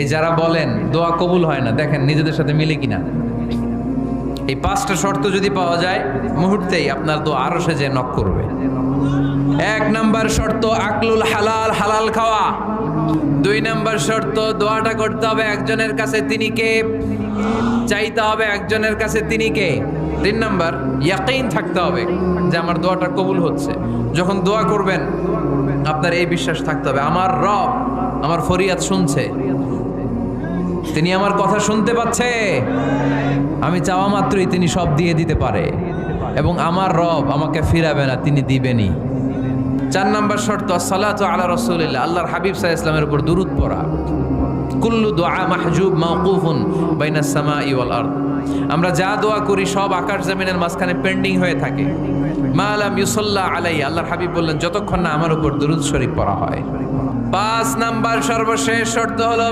এই যারা বলেন দোয়া কবুল হয় না, দেখেন নিজেদের সাথে মিলে কিনা। এই 5টা শর্ত যদি পাওয়া যায়, মুহূর্তেই আপনার দোয়া আরশে যে নক করবে। 1 নাম্বার শর্ত আকলুল হালাল, হালাল খাওয়া। 2 নাম্বার শর্ত দোয়াটা করতে হবে একজনের কাছে, তিনি কে? চাইতে হবে একজনের কাছে, তিনি কে? 3 নাম্বার ইয়াকিন থাকতে হবে যে আমার দোয়াটা কবুল হচ্ছে। যখন দোয়া করবেন আপনার এই বিশ্বাস থাকতে হবে, আমার রব আমার ফরিয়াদ শুনছে, তিনি আমার কথা শুনতে পাচ্ছে, আমি চাওয়া মাত্রই তিনি সব দিয়ে দিতে পারে, এবং আমার রব আমাকে ফিরাবে না, তিনি দিবেনই। 4 নাম্বার শর্ত আসসালাতু আলা রাসূলিল্লাহ, আল্লাহর হাবিব সাল্লাল্লাহু আলাইহি ওয়াসাল্লামের উপর দুরূদ পড়া। কুল্লু দুআ মাহজুব মাওকুফুন বাইনাস সামাই ওয়াল আরদ, আমরা যা দোয়া করি সব আকাশ জমিনের মাঝখানে পেন্ডিং হয়ে থাকে। মা লাম ইউসাল্লা আলাইহি, আল্লাহর হাবিব বললেন যতক্ষণ না আমার উপর দুরূদ শরীফ পড়া হয়। 5 নাম্বার সর্বশেষ শর্ত হলো